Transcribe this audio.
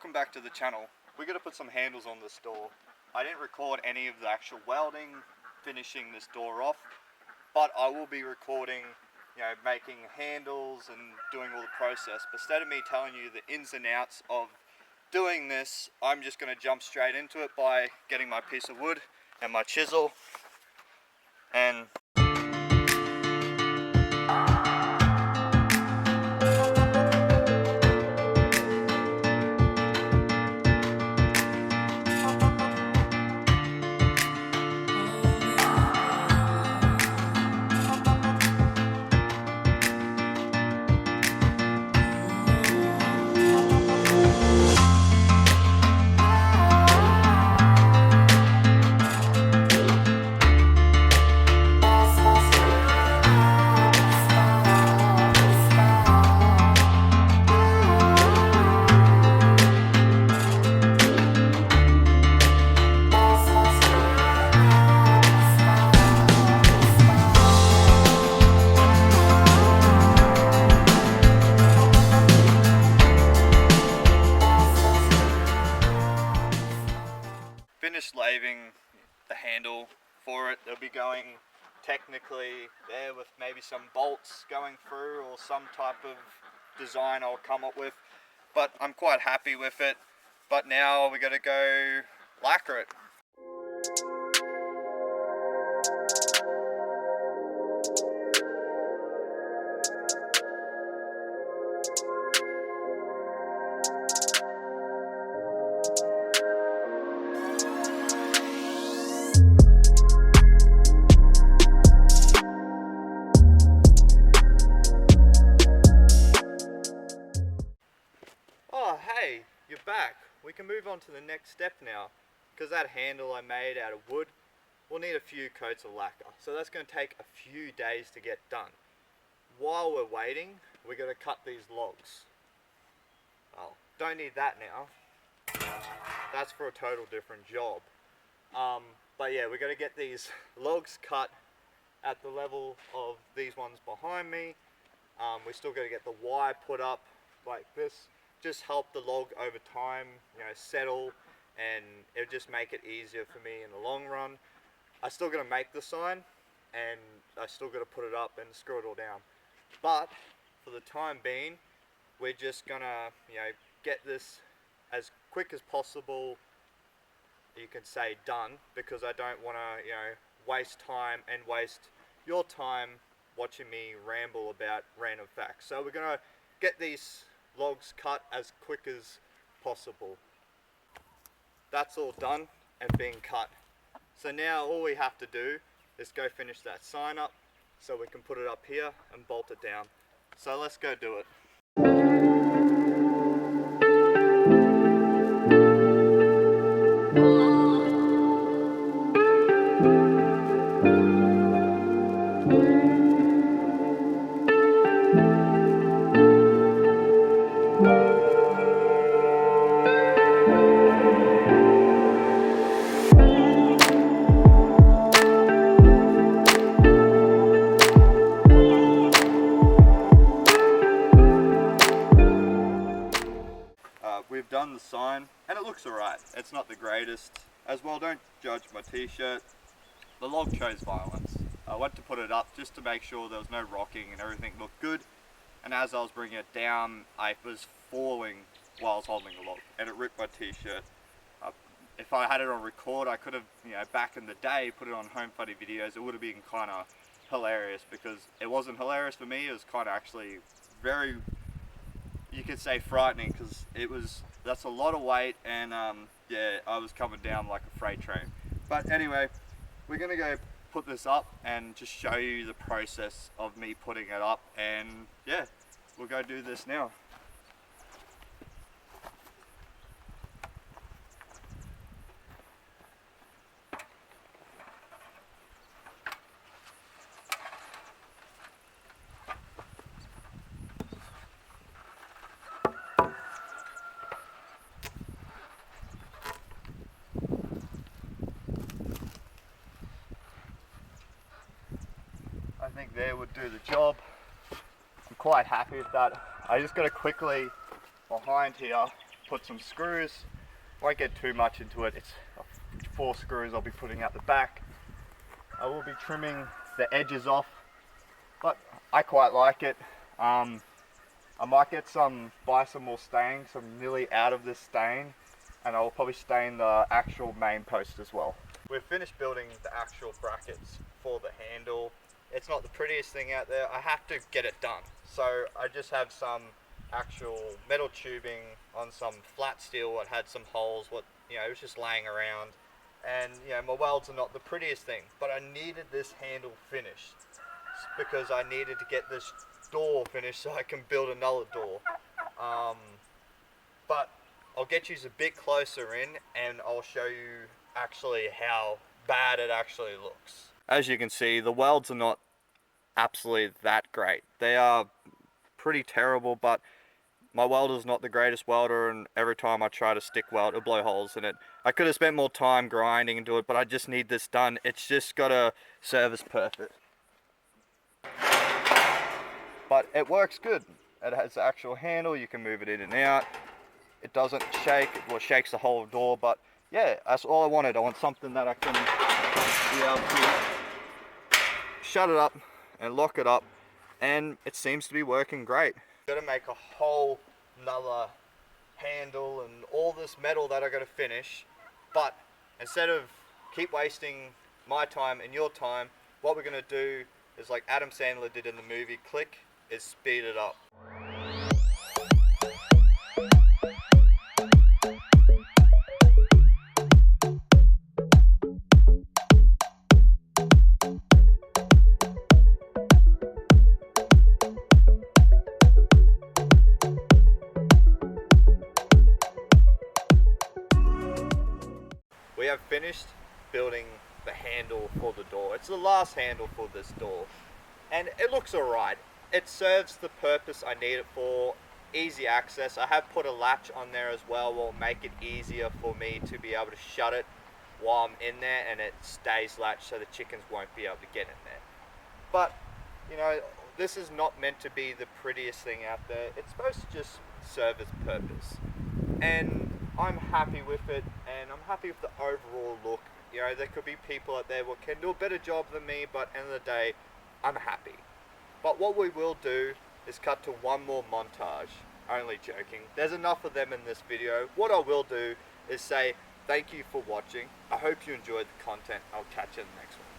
welcome back to the channel. We're going to put some handles on this door. I didn't record any of the actual welding, finishing this door off, but I will be recording, making handles and doing all the process. But instead of me telling you the ins and outs of doing this, I'm just going to jump straight into it by getting my piece of wood and my chisel and finished laving the handle for it. They'll be going technically there with maybe some bolts going through or some type of design I'll come up with, but I'm quite happy with it. But now we're going to go lacquer it. Oh hey, you're back. We can move on to the next step now, because that handle I made out of wood will need a few coats of lacquer, so that's going to take a few days to get done. While we're waiting, we're going to cut these logs. Oh, don't need that now. That's for a total different job. But yeah, we're going to get these logs cut at the level of these ones behind me. We're still going to get the wire put up like this. Just help the log over time, settle, and it'll just make it easier for me in the long run. I still got to make the sign, and I still got to put it up and screw it all down. But for the time being, we're just gonna, get this as quick as possible. You can say done, because I don't want to, waste time and waste your time watching me ramble about random facts. So we're gonna get these logs cut as quick as possible. That's all done and being cut. So now all we have to do is go finish that sign up so we can put it up here and bolt it down. So let's go do it. We've done the sign and it looks alright. It's not the greatest. As well, don't judge my t-shirt. The log chose violence. I went to put it up just to make sure there was no rocking and everything looked good. And as I was bringing it down, I was falling while I was holding the log and it ripped my t-shirt. If I had it on record, I could have, back in the day, put it on home funny videos. It would have been kind of hilarious, because it wasn't hilarious for me. It was kind of actually very, you could say, frightening, because that's a lot of weight, and yeah, I was coming down like a freight train. But anyway, we're gonna go put this up and just show you the process of me putting it up, and yeah, we'll go do this now. I think there would do the job. I'm quite happy with that. I just got to quickly, behind here, put some screws. Won't get too much into it. It's 4 screws I'll be putting out the back. I will be trimming the edges off, but I quite like it. I might buy some more stain, so I'm nearly out of this stain, and I will probably stain the actual main post as well. We've finished building the actual brackets for the handle. It's not the prettiest thing out there. I have to get it done. So I just have some actual metal tubing on some flat steel that had some holes, it was just laying around. And my welds are not the prettiest thing, but I needed this handle finished because I needed to get this door finished so I can build another door. But I'll get you a bit closer in and I'll show you actually how bad it actually looks. As you can see, the welds are not absolutely that great. They are pretty terrible, but my welder's not the greatest welder, and every time I try to stick weld, it'll blow holes in it. I could have spent more time grinding into it, but I just need this done. It's just got to service perfect. But it works good. It has the actual handle, you can move it in and out. It doesn't shake, well, it shakes the whole door, but yeah, that's all I wanted. I want something that I can be able to shut it up and lock it up, and it seems to be working great. Got to make a whole another handle and all this metal that I got to finish, but instead of keep wasting my time and your time, what we're going to do is like Adam Sandler did in the movie Click, is speed it up. We have finished building the handle for the door. It's the last handle for this door, and it looks alright. It serves the purpose I need it for, easy access. I have put a latch on there as well, will make it easier for me to be able to shut it while I'm in there, and it stays latched so the chickens won't be able to get in there. But this is not meant to be the prettiest thing out there. It's supposed to just serve its purpose, and I'm happy with it, and I'm happy with the overall look. There could be people out there who can do a better job than me, but at the end of the day, I'm happy. But what we will do is cut to one more montage. Only joking. There's enough of them in this video. What I will do is say thank you for watching. I hope you enjoyed the content. I'll catch you in the next one.